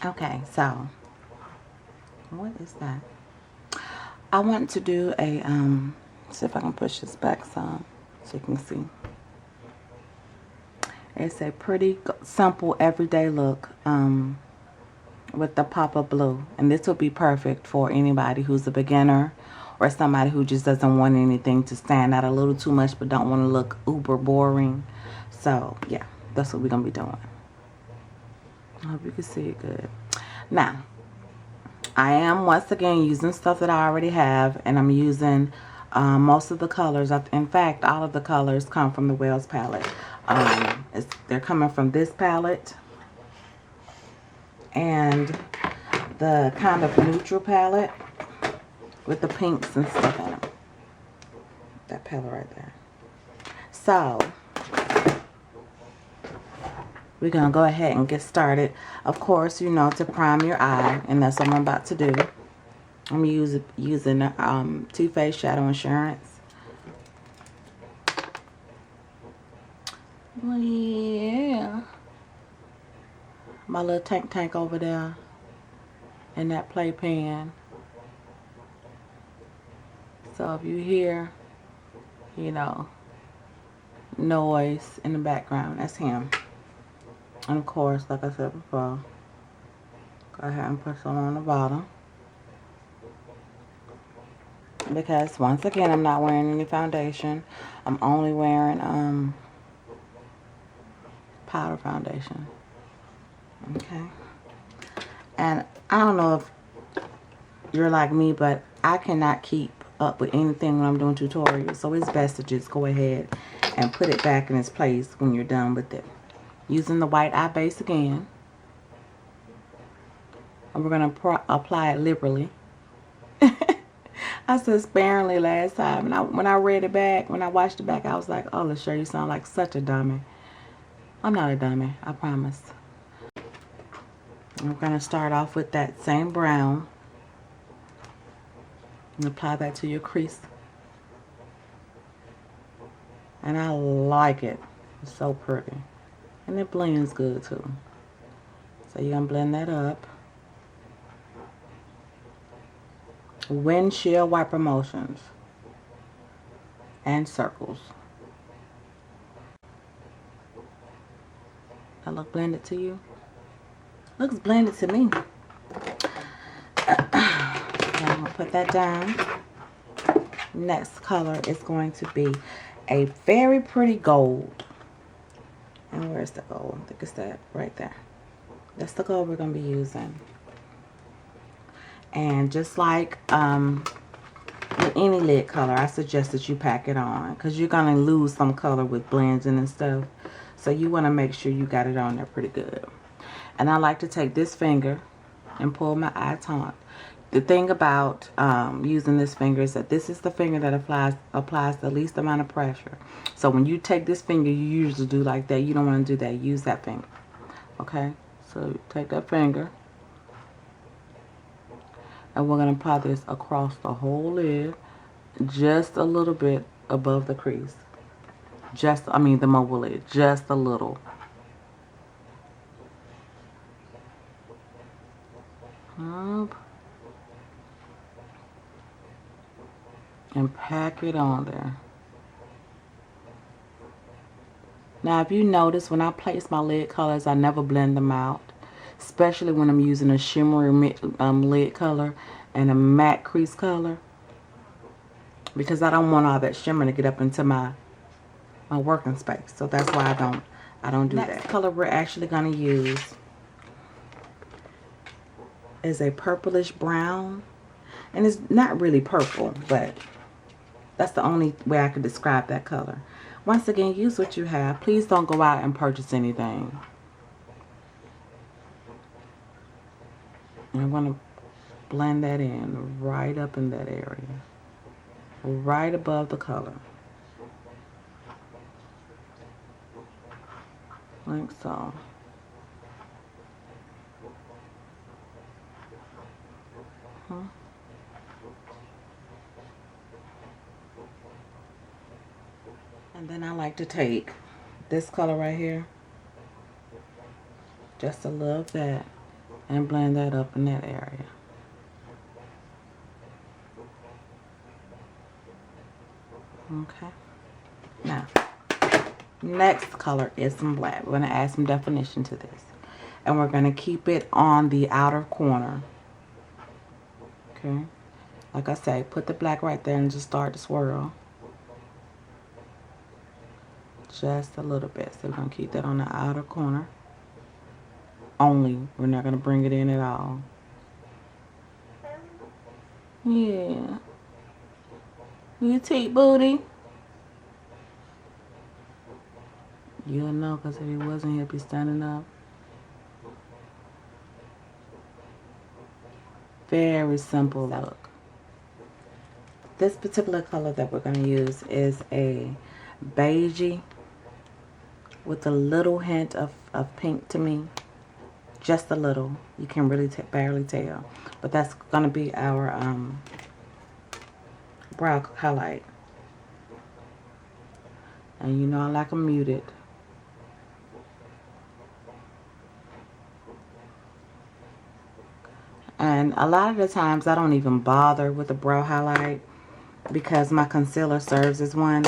Okay, so what is that? I want to do a see if I can push this back some so you can see. It's a pretty simple everyday look with the pop of blue, and this would be perfect for anybody who's a beginner or somebody who just doesn't want anything to stand out a little too much but don't want to look uber boring. So yeah, that's what we're gonna be doing. I hope you can see it good. Now I am once again using stuff that I already have, and I'm using most of the colors. In fact, all of the colors come from the Wells palette. They're coming from this palette and the kind of neutral palette with the pinks and stuff in them. That palette right there. So we're gonna go ahead and get started. Of course, you know, to prime your eye, and that's what I'm about to do. I'm using Too Faced Shadow Insurance. Well, yeah, my little tank over there in that playpen. So if you hear, you know, noise in the background, that's him. And of course, like I said before, go ahead and put some on the bottom. Because once again, I'm not wearing any foundation. I'm only wearing powder foundation. Okay. And I don't know if you're like me, but I cannot keep up with anything when I'm doing tutorials. So it's best to just go ahead and put it back in its place when you're done with it. Using the white eye base again. And we're going to apply it liberally. I said sparingly last time. And when I read it back, when I watched it back, I was like, oh, LaShae, you sound like such a dummy. I'm not a dummy, I promise. And we're going to start off with that same brown. And apply that to your crease. And I like it. It's so pretty. And it blends good too. So you're going to blend that up. Windshield wiper motions. And circles. That look blended to you? Looks blended to me. I'm going to put that down. Next color is going to be a very pretty gold. And where's the gold? I think it's that right there. That's the gold we're going to be using. And just like with any lid color, I suggest that you pack it on, because you're going to lose some color with blending and stuff. So you want to make sure you got it on there pretty good. And I like to take this finger and pull my eye taunt. The thing about using this finger is that this is the finger that applies the least amount of pressure. So when you take this finger, you usually do like that. You don't want to do that. Use that finger. Okay? So take that finger. And we're going to apply this across the whole lid. Just a little bit above the crease. The mobile lid. Just a little. Up. And pack it on there. Now if you notice, when I place my lid colors, I never blend them out. Especially when I'm using a shimmery lid color and a matte crease color. Because I don't want all that shimmer to get up into my working space. So that's why I don't do that. Next color we're actually going to use is a purplish brown. And it's not really purple, but that's the only way I could describe that color. Once again, use what you have. Please don't go out and purchase anything. And I'm going to blend that in right up in that area. Right above the color. Like so. And then I like to take this color right here. Just a little of that. and blend that up in that area. Okay. Now, next color is some black. We're going to add some definition to this. And we're going to keep it on the outer corner. Okay. Like I say, put the black right there and just start to swirl. Just a little bit. So we're going to keep that on the outer corner. Only. We're not going to bring it in at all. Yeah. You take booty. You'll know because if he wasn't, he'd be standing up. Very simple look. This particular color that we're going to use is a beigey with a little hint of pink to me. Just a little. You can really barely tell. But that's going to be our brow highlight. And you know I like them muted. And a lot of the times I don't even bother with the brow highlight because my concealer serves as one.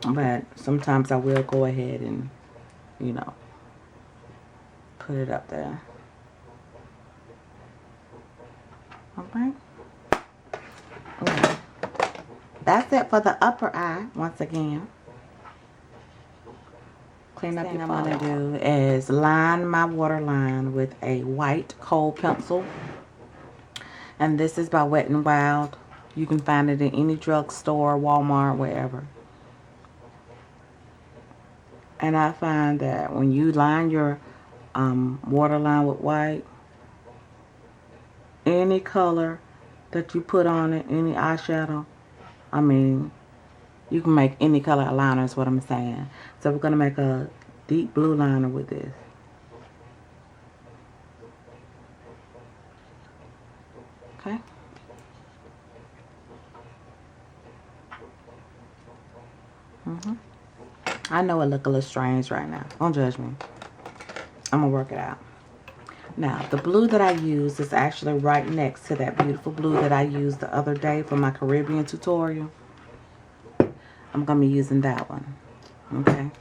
But sometimes I will go ahead and, you know, put it up there. Okay. Okay. That's it for the upper eye, once again. Clean up your follow. What I'm going to do is line my waterline with a white kohl pencil. And this is by Wet n Wild. You can find it in any drugstore, Walmart, wherever. And I find that when you line your waterline with white, any color that you put on it, any eyeshadow, I mean, you can make any color eyeliner is what I'm saying. So we're going to make a deep blue liner with this. Okay. I know it look a little strange right now. Don't judge me. I'm going to work it out. Now, the blue that I use is actually right next to that beautiful blue that I used the other day for my Caribbean tutorial. I'm going to be using that one. Okay.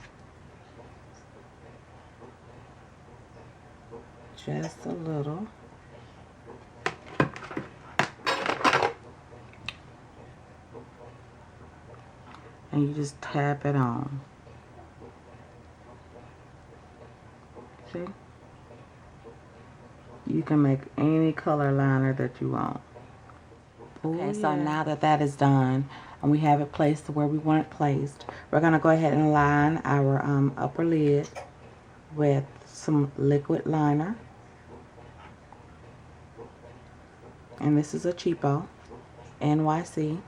Just a little. And you just tap it on. See? You can make any color liner that you want. Okay, so now that that is done, and we have it placed where we want it placed, we're going to go ahead and line our upper lid with some liquid liner. And this is a cheapo, NYC.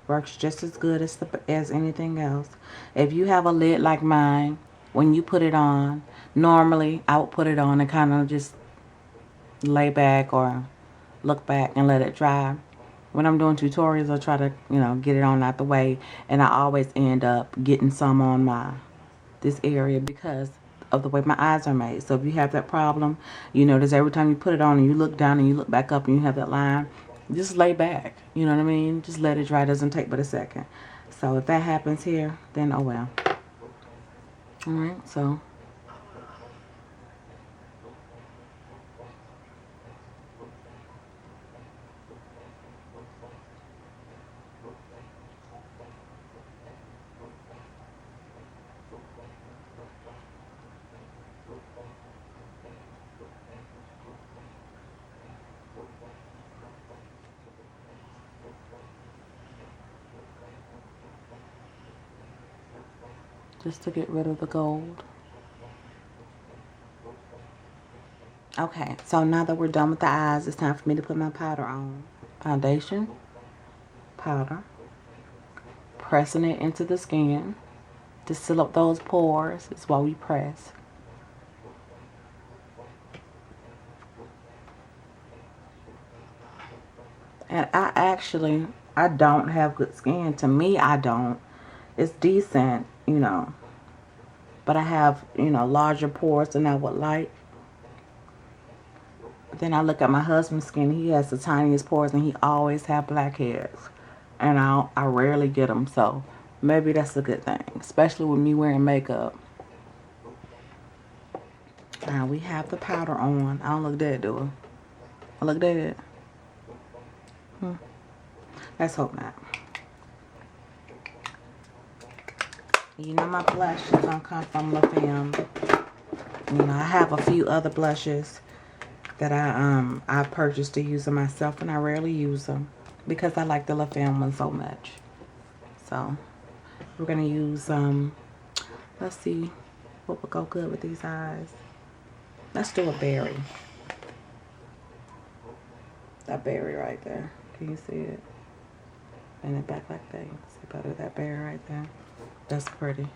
Works just as good as anything else. If you have a lid like mine, when you put it on, normally I would put it on and kind of just lay back or look back and let it dry. When I'm doing tutorials, I try to, you know, get it on out the way, and I always end up getting some on this area because of the way my eyes are made. So if you have that problem, you notice every time you put it on and you look down and you look back up and you have that line, just lay back. You know what I mean? Just let it dry. It doesn't take but a second. So if that happens here, then oh well. Alright, so just to get rid of the gold. Okay, so now that we're done with the eyes, it's time for me to put my powder on. Foundation, powder, pressing it into the skin to seal up those pores is what we press. And I don't have good skin. To me, I don't. It's decent, you know. But I have, you know, larger pores than I would like. But then I look at my husband's skin. He has the tiniest pores, and he always have blackheads. And I rarely get them, so maybe that's a good thing, especially with me wearing makeup. Now we have the powder on. I don't look dead, do I? I look dead. Let's hope not. You know my blush is gonna come from La Femme. You know, I have a few other blushes that I purchased to use them myself, and I rarely use them because I like the La Femme one so much. So we're gonna use let's see what would go good with these eyes. Let's do a berry. That berry right there. Can you see it? Bend it back like that. You can see better that berry right there. That's pretty.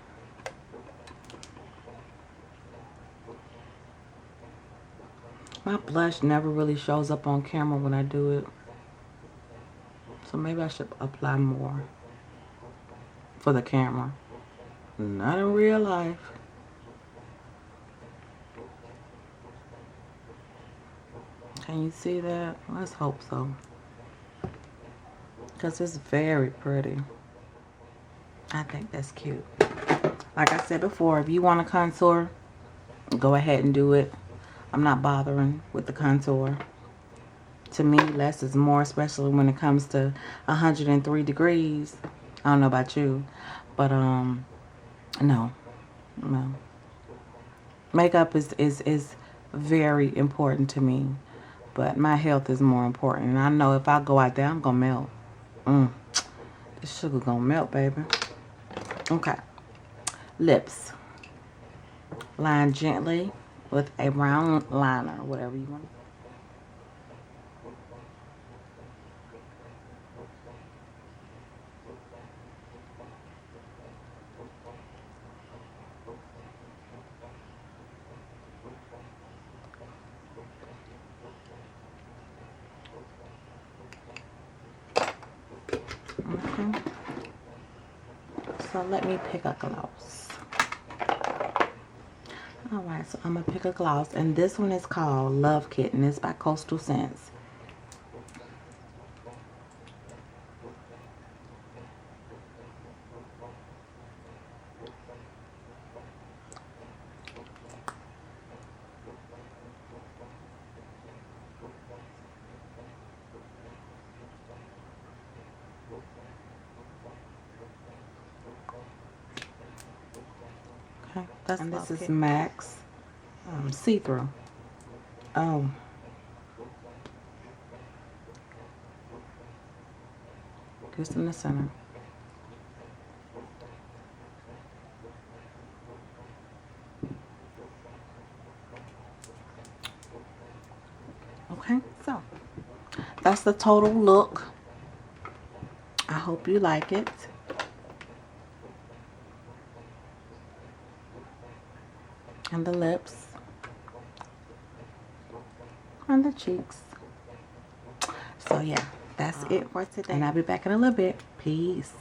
My blush never really shows up on camera when I do it. So maybe I should apply more for the camera. Not in real life. Can you see that? Let's hope so. Because it's very pretty. I think that's cute. Like I said before, if you want a contour, go ahead and do it. I'm not bothering with the contour. To me, less is more, especially when it comes to 103 degrees. I don't know about you, but no. Makeup is very important to me, but my health is more important. And I know if I go out there, I'm gonna melt. This sugar gonna melt, baby. Okay. Lips. Line gently with a round liner, whatever you want. Okay. So let me pick a gloss. Alright, so I'm going to pick a gloss. And this one is called Love Kitten. It's by Coastal Scents. Okay, and this is Max see-through. Oh, just in the center. Okay, so that's the total look. I hope you like it. And the lips. And the cheeks. So yeah, that's it for today. And I'll be back in a little bit. Peace.